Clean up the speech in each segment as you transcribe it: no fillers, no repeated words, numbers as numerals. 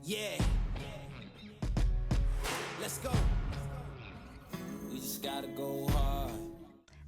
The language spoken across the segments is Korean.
Yeah, let's go. We just gotta go hard.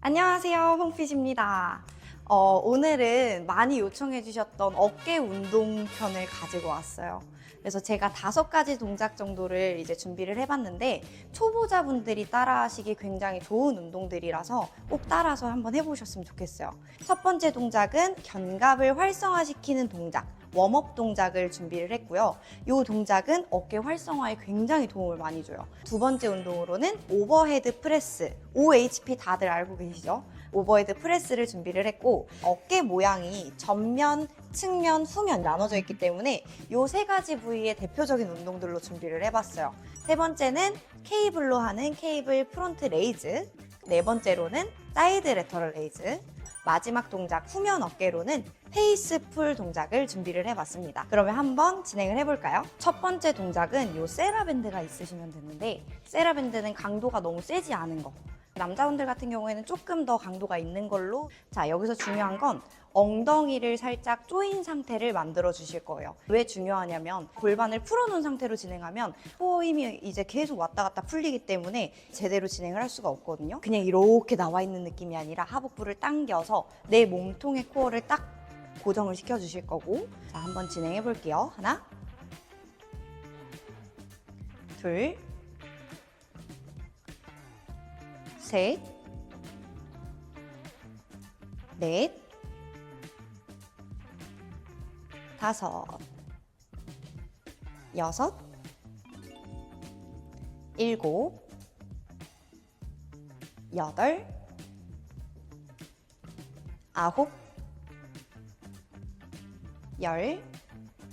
안녕하세요, 홍핏입니다. 오늘은 많이 요청해 주셨던 어깨 운동 편을 가지고 왔어요. 그래서 제가 5가지 동작 정도를 이제 준비를 해봤는데 초보자분들이 따라하시기 굉장히 좋은 운동들이라서 꼭 따라서 한번 해보셨으면 좋겠어요. 첫 번째 동작은 견갑을 활성화시키는 동작, 웜업 동작을 준비를 했고요. 이 동작은 어깨 활성화에 굉장히 도움을 많이 줘요. 두 번째 운동으로는 오버헤드 프레스, OHP 다들 알고 계시죠? 오버헤드 프레스를 준비를 했고, 어깨 모양이 전면, 측면, 후면 나눠져 있기 때문에 이 3가지 부위의 대표적인 운동들로 준비를 해봤어요. 세 번째는 케이블로 하는 케이블 프론트 레이즈, 네 번째로는 사이드 레터럴 레이즈, 마지막 동작 후면 어깨로는 페이스 풀 동작을 준비를 해봤습니다. 그러면 한번 진행을 해볼까요? 첫 번째 동작은 이 세라밴드가 있으시면 되는데, 세라밴드는 강도가 너무 세지 않은 거, 남자분들 같은 경우에는 조금 더 강도가 있는 걸로. 자, 여기서 중요한 건 엉덩이를 살짝 조인 상태를 만들어 주실 거예요. 왜 중요하냐면 골반을 풀어놓은 상태로 진행하면 코어 힘이 이제 계속 왔다 갔다 풀리기 때문에 제대로 진행을 할 수가 없거든요. 그냥 이렇게 나와 있는 느낌이 아니라 하복부를 당겨서 내 몸통의 코어를 딱 고정을 시켜 주실 거고. 자, 한번 진행해 볼게요. 하나, 둘, 셋, 넷, 다섯, 여섯, 일곱, 여덟, 아홉, 열.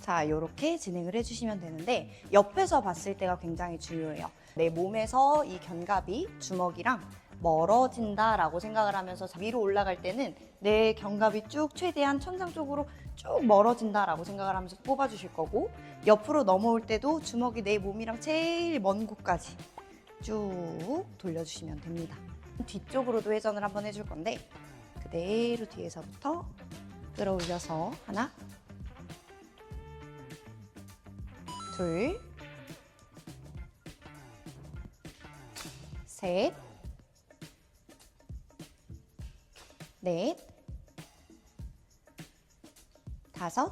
자, 이렇게 진행을 해주시면 되는데 옆에서 봤을 때가 굉장히 중요해요. 내 몸에서 이 견갑이 주먹이랑 멀어진다라고 생각을 하면서 위로 올라갈 때는 내 견갑이 쭉 최대한 천장 쪽으로 쭉 멀어진다라고 생각을 하면서 뽑아주실 거고, 옆으로 넘어올 때도 주먹이 내 몸이랑 제일 먼 곳까지 쭉 돌려주시면 됩니다. 뒤쪽으로도 회전을 한번 해줄 건데 그대로 뒤에서부터 끌어올려서 하나, 둘, 셋, 넷, 다섯,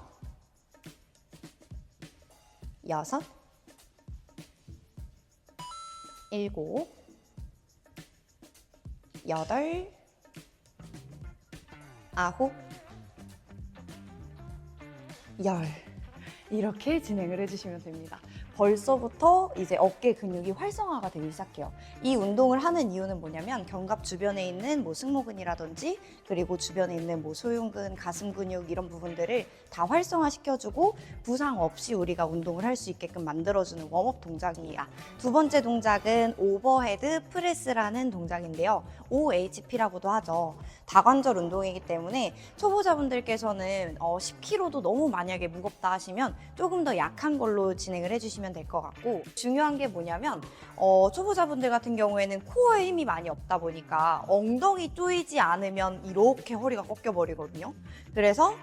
여섯, 일곱, 여덟, 아홉, 열. 이렇게 진행을 해주시면 됩니다. 벌써부터 이제 어깨 근육이 활성화가 되기 시작해요. 이 운동을 하는 이유는 뭐냐면 견갑 주변에 있는 뭐 승모근이라든지 그리고 주변에 있는 뭐 소흉근, 가슴 근육 이런 부분들을 다 활성화시켜주고 부상 없이 우리가 운동을 할 수 있게끔 만들어주는 웜업 동작입니다. 두 번째 동작은 오버헤드 프레스라는 동작인데요. OHP라고도 하죠. 다관절 운동이기 때문에 초보자분들께서는 10kg도 너무 만약에 무겁다 하시면 조금 더 약한 걸로 진행을 해주시면 될 것 같고, 중요한 게 뭐냐면 초보자분들 같은 경우에는 코어에 힘이 많이 없다 보니까 엉덩이 조이지 않으면 이렇게 허리가 꺾여 버리거든요. 그래서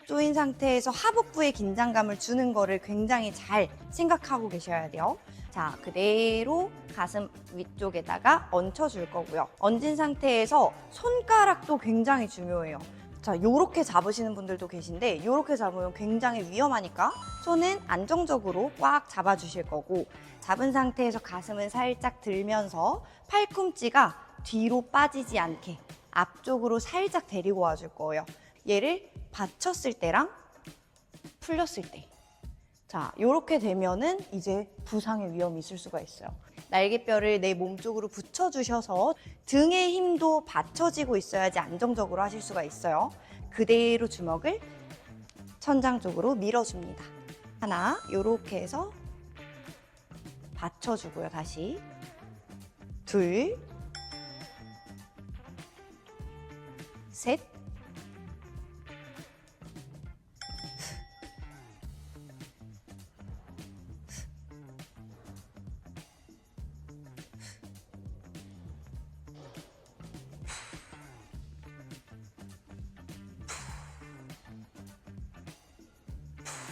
조인 상태에서 하복부에 긴장감을 주는 거를 굉장히 잘 생각하고 계셔야 돼요. 자, 그대로 가슴 위쪽에다가 얹혀줄 거고요. 얹은 상태에서 손가락도 굉장히 중요해요. 자, 요렇게 잡으시는 분들도 계신데 요렇게 잡으면 굉장히 위험하니까 손은 안정적으로 꽉 잡아주실 거고, 잡은 상태에서 가슴은 살짝 들면서 팔꿈치가 뒤로 빠지지 않게 앞쪽으로 살짝 데리고 와줄 거예요. 얘를 받쳤을 때랑 풀렸을 때. 자, 요렇게 되면은 이제 부상의 위험이 있을 수가 있어요. 날개뼈를 내 몸 쪽으로 붙여주셔서 등의 힘도 받쳐지고 있어야지 안정적으로 하실 수가 있어요. 그대로 주먹을 천장 쪽으로 밀어줍니다. 하나, 요렇게 해서 받쳐주고요. 다시 둘, 셋,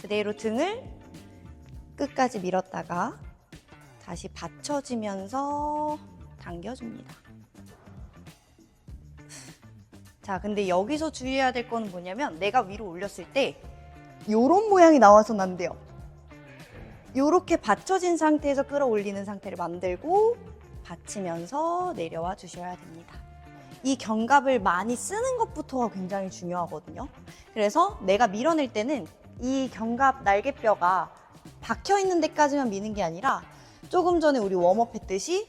그대로 등을 끝까지 밀었다가 다시 받쳐지면서 당겨줍니다. 자, 근데 여기서 주의해야 될 거는 뭐냐면 내가 위로 올렸을 때 요런 모양이 나와서는 안 돼요. 요렇게 받쳐진 상태에서 끌어올리는 상태를 만들고 받치면서 내려와 주셔야 됩니다. 이 견갑을 많이 쓰는 것부터가 굉장히 중요하거든요. 그래서 내가 밀어낼 때는 이 견갑 날개뼈가 박혀 있는 데까지만 미는 게 아니라 조금 전에 우리 웜업 했듯이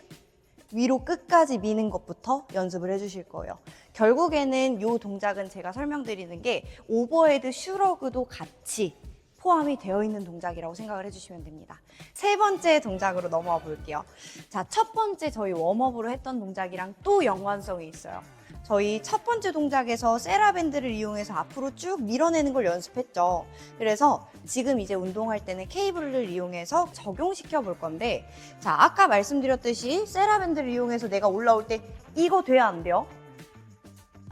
위로 끝까지 미는 것부터 연습을 해주실 거예요. 결국에는 이 동작은 제가 설명드리는 게 오버헤드 슈러그도 같이 포함이 되어 있는 동작이라고 생각을 해주시면 됩니다. 세 번째 동작으로 넘어와 볼게요. 자, 첫 번째 저희 웜업으로 했던 동작이랑 또 연관성이 있어요. 저희 첫 번째 동작에서 세라밴드를 이용해서 앞으로 쭉 밀어내는 걸 연습했죠. 그래서 지금 이제 운동할 때는 케이블을 이용해서 적용시켜 볼 건데, 자, 아까 말씀드렸듯이 세라밴드를 이용해서 내가 올라올 때 이거 돼야 안 돼요?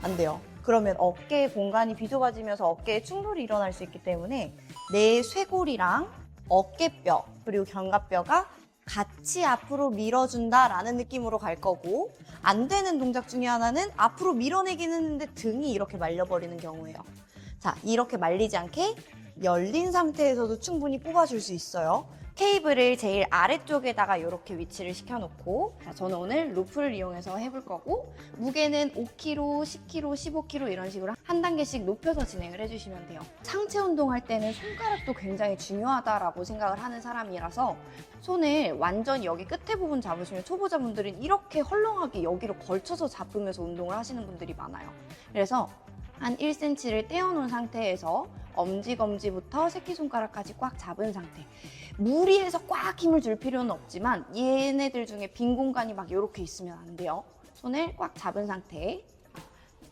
안 돼요. 그러면 어깨 공간이 비좁아지면서 어깨에 충돌이 일어날 수 있기 때문에 내 쇄골이랑 어깨뼈 그리고 견갑뼈가 같이 앞으로 밀어준다라는 느낌으로 갈 거고, 안 되는 동작 중에 하나는 앞으로 밀어내긴 했는데 등이 이렇게 말려버리는 경우예요. 자, 이렇게 말리지 않게 열린 상태에서도 충분히 뽑아줄 수 있어요. 케이블을 제일 아래쪽에다가 이렇게 위치를 시켜놓고, 자, 저는 오늘 루프를 이용해서 해볼 거고, 무게는 5kg, 10kg, 15kg 이런 식으로 한 단계씩 높여서 진행을 해주시면 돼요. 상체 운동할 때는 손가락도 굉장히 중요하다라고 생각을 하는 사람이라서 손을 완전히 여기 끝에 부분 잡으시면 초보자분들은 이렇게 헐렁하게 여기로 걸쳐서 잡으면서 운동을 하시는 분들이 많아요. 그래서 한 1cm를 떼어놓은 상태에서 엄지검지부터 새끼손가락까지 꽉 잡은 상태. 무리해서 꽉 힘을 줄 필요는 없지만 얘네들 중에 빈 공간이 막 이렇게 있으면 안 돼요. 손을 꽉 잡은 상태.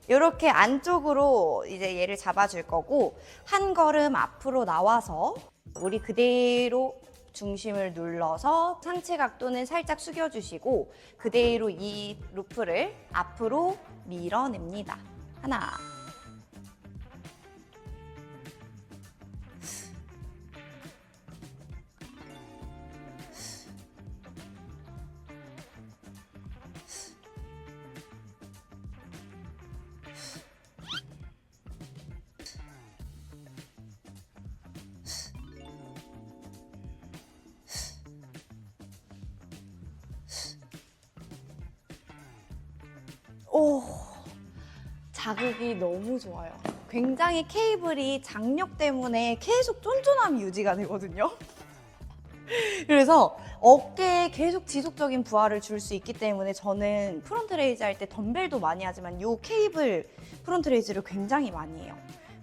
이렇게 안쪽으로 이제 얘를 잡아줄 거고, 한 걸음 앞으로 나와서 우리 그대로 중심을 눌러서 상체 각도는 살짝 숙여주시고 그대로 이 루프를 앞으로 밀어냅니다. 하나, 오, 자극이 너무 좋아요. 굉장히 케이블이 장력 때문에 계속 쫀쫀함이 유지가 되거든요. 그래서 어깨에 계속 지속적인 부하를 줄 수 있기 때문에 저는 프론트 레이즈 할 때 덤벨도 많이 하지만 이 케이블 프론트 레이즈를 굉장히 많이 해요.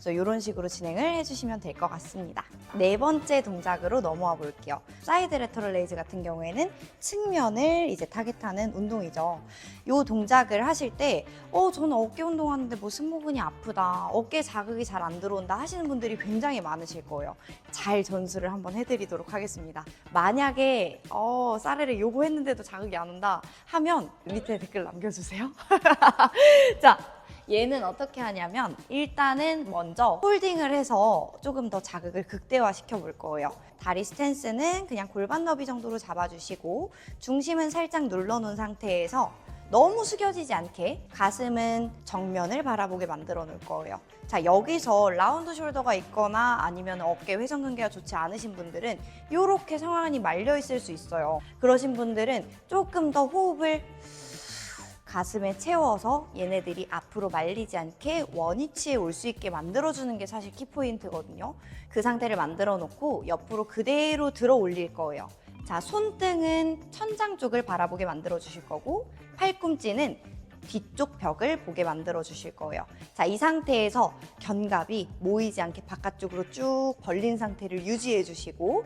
그래서 이런 식으로 진행을 해주시면 될 것 같습니다. 네 번째 동작으로 넘어와 볼게요. 사이드 레터럴 레이즈 같은 경우에는 측면을 이제 타겟하는 운동이죠. 이 동작을 하실 때 저는 어깨 운동하는데 뭐 승모근이 아프다, 어깨 자극이 잘 안 들어온다 하시는 분들이 굉장히 많으실 거예요. 잘 전수를 한번 해드리도록 하겠습니다. 만약에 사례를 요구했는데도 자극이 안 온다 하면 밑에 댓글 남겨주세요. 자, 얘는 어떻게 하냐면 일단은 먼저 홀딩을 해서 조금 더 자극을 극대화시켜 볼 거예요. 다리 스탠스는 그냥 골반 너비 정도로 잡아주시고 중심은 살짝 눌러놓은 상태에서 너무 숙여지지 않게 가슴은 정면을 바라보게 만들어 놓을 거예요. 자, 여기서 라운드 숄더가 있거나 아니면 어깨 회전근개가 좋지 않으신 분들은 이렇게 상완이 말려 있을 수 있어요. 그러신 분들은 조금 더 호흡을 가슴에 채워서 얘네들이 앞으로 말리지 않게 원위치에 올 수 있게 만들어주는 게 사실 키포인트거든요. 그 상태를 만들어 놓고 옆으로 그대로 들어 올릴 거예요. 자, 손등은 천장 쪽을 바라보게 만들어 주실 거고 팔꿈치는 뒤쪽 벽을 보게 만들어 주실 거예요. 자, 이 상태에서 견갑이 모이지 않게 바깥쪽으로 쭉 벌린 상태를 유지해 주시고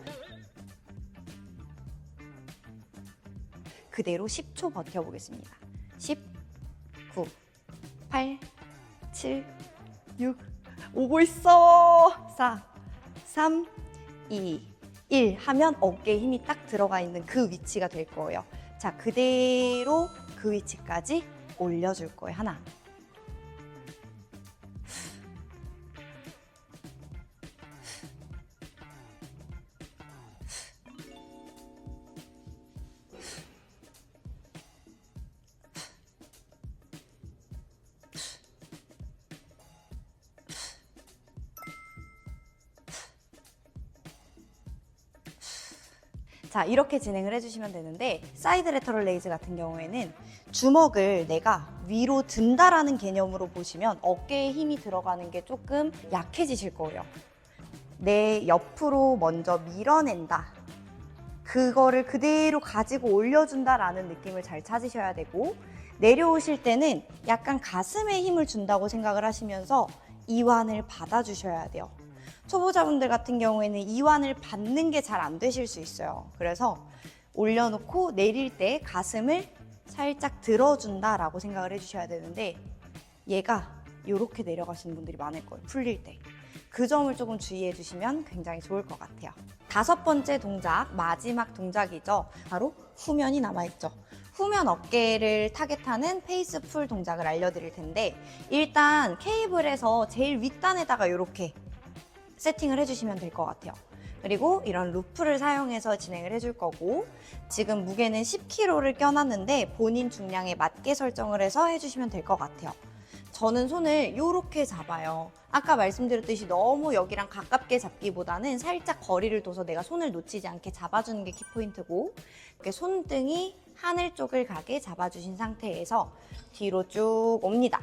그대로 10초 버텨보겠습니다. 10, 9, 8, 7, 6, 오고 있어. 4, 3, 2, 1 하면 어깨에 힘이 딱 들어가 있는 그 위치가 될 거예요. 자, 그대로 그 위치까지 올려줄 거예요. 하나, 자, 이렇게 진행을 해주시면 되는데 사이드 레터럴 레이즈 같은 경우에는 주먹을 내가 위로 든다라는 개념으로 보시면 어깨에 힘이 들어가는 게 조금 약해지실 거예요. 내 옆으로 먼저 밀어낸다. 그거를 그대로 가지고 올려준다라는 느낌을 잘 찾으셔야 되고, 내려오실 때는 약간 가슴에 힘을 준다고 생각을 하시면서 이완을 받아주셔야 돼요. 초보자분들 같은 경우에는 이완을 받는 게 잘 안 되실 수 있어요. 그래서 올려놓고 내릴 때 가슴을 살짝 들어준다라고 생각을 해주셔야 되는데, 얘가 이렇게 내려가시는 분들이 많을 거예요. 풀릴 때. 그 점을 조금 주의해 주시면 굉장히 좋을 것 같아요. 5번째 동작, 마지막 동작이죠. 바로 후면이 남아있죠. 후면 어깨를 타겟하는 페이스 풀 동작을 알려드릴 텐데, 일단 케이블에서 제일 윗단에다가 이렇게 세팅을 해주시면 될 것 같아요. 그리고 이런 루프를 사용해서 진행을 해줄 거고, 지금 무게는 10kg를 껴놨는데 본인 중량에 맞게 설정을 해서 해주시면 될 것 같아요. 저는 손을 이렇게 잡아요. 아까 말씀드렸듯이 너무 여기랑 가깝게 잡기보다는 살짝 거리를 둬서 내가 손을 놓치지 않게 잡아주는 게 키포인트고, 이렇게 손등이 하늘 쪽을 가게 잡아주신 상태에서 뒤로 쭉 옵니다.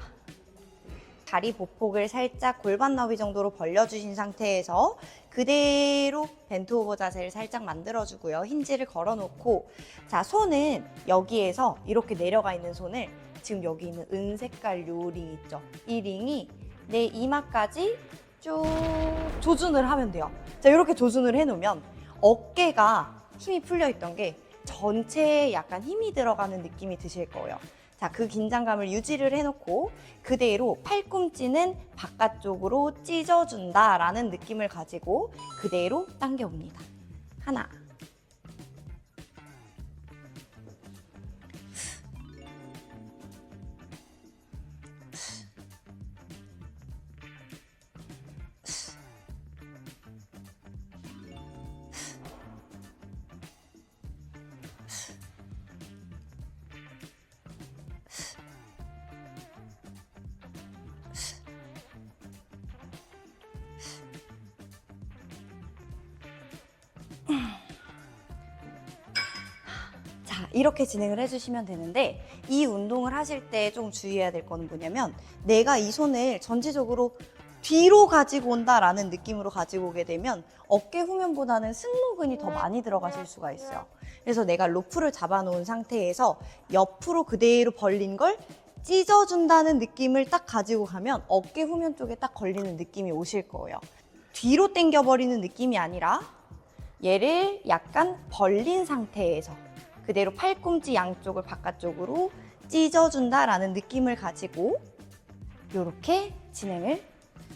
다리 보폭을 살짝 골반 너비 정도로 벌려주신 상태에서 그대로 벤트 오버 자세를 살짝 만들어주고요. 힌지를 걸어놓고, 자, 손은 여기에서 이렇게 내려가 있는 손을 지금 여기 있는 은색깔 요 링 있죠? 이 링이 내 이마까지 쭉 조준을 하면 돼요. 자, 이렇게 조준을 해놓으면 어깨가 힘이 풀려있던 게 전체에 약간 힘이 들어가는 느낌이 드실 거예요. 자, 그 긴장감을 유지를 해놓고 그대로 팔꿈치는 바깥쪽으로 찢어준다라는 느낌을 가지고 그대로 당겨옵니다. 하나, 자, 이렇게 진행을 해주시면 되는데, 이 운동을 하실 때 좀 주의해야 될 거는 뭐냐면, 내가 이 손을 전체적으로 뒤로 가지고 온다라는 느낌으로 가지고 오게 되면 어깨 후면보다는 승모근이 더 많이 들어가실 수가 있어요. 그래서 내가 로프를 잡아놓은 상태에서 옆으로 그대로 벌린 걸 찢어준다는 느낌을 딱 가지고 가면 어깨 후면 쪽에 딱 걸리는 느낌이 오실 거예요. 뒤로 당겨버리는 느낌이 아니라 얘를 약간 벌린 상태에서 그대로 팔꿈치 양쪽을 바깥쪽으로 찢어준다라는 느낌을 가지고 이렇게 진행을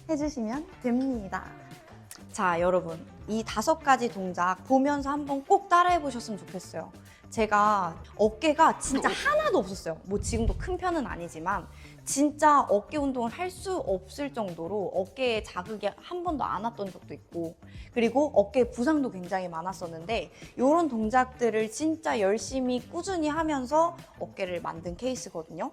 해주시면 됩니다. 자, 여러분, 이 5가지 동작 보면서 한번 꼭 따라해 보셨으면 좋겠어요. 제가 어깨가 진짜 하나도 없었어요. 뭐 지금도 큰 편은 아니지만 진짜 어깨 운동을 할 수 없을 정도로 어깨에 자극이 한 번도 안 왔던 적도 있고, 그리고 어깨 부상도 굉장히 많았었는데 이런 동작들을 진짜 열심히 꾸준히 하면서 어깨를 만든 케이스거든요.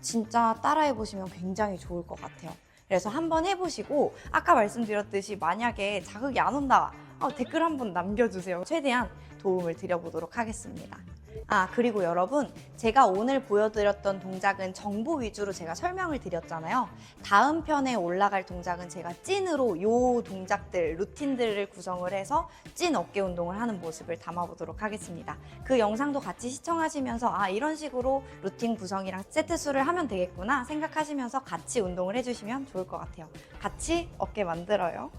진짜 따라해 보시면 굉장히 좋을 것 같아요. 그래서 한번 해보시고, 아까 말씀드렸듯이 만약에 자극이 안 온다, 댓글 한번 남겨주세요. 최대한 도움을 드려보도록 하겠습니다. 그리고 여러분, 제가 오늘 보여드렸던 동작은 정보 위주로 제가 설명을 드렸잖아요. 다음 편에 올라갈 동작은 제가 찐으로 이 동작들, 루틴들을 구성을 해서 찐 어깨 운동을 하는 모습을 담아보도록 하겠습니다. 그 영상도 같이 시청하시면서 이런 식으로 루틴 구성이랑 세트 수를 하면 되겠구나 생각하시면서 같이 운동을 해주시면 좋을 것 같아요. 같이 어깨 만들어요.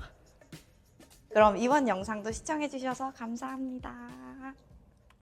그럼 이번 영상도 시청해주셔서 감사합니다.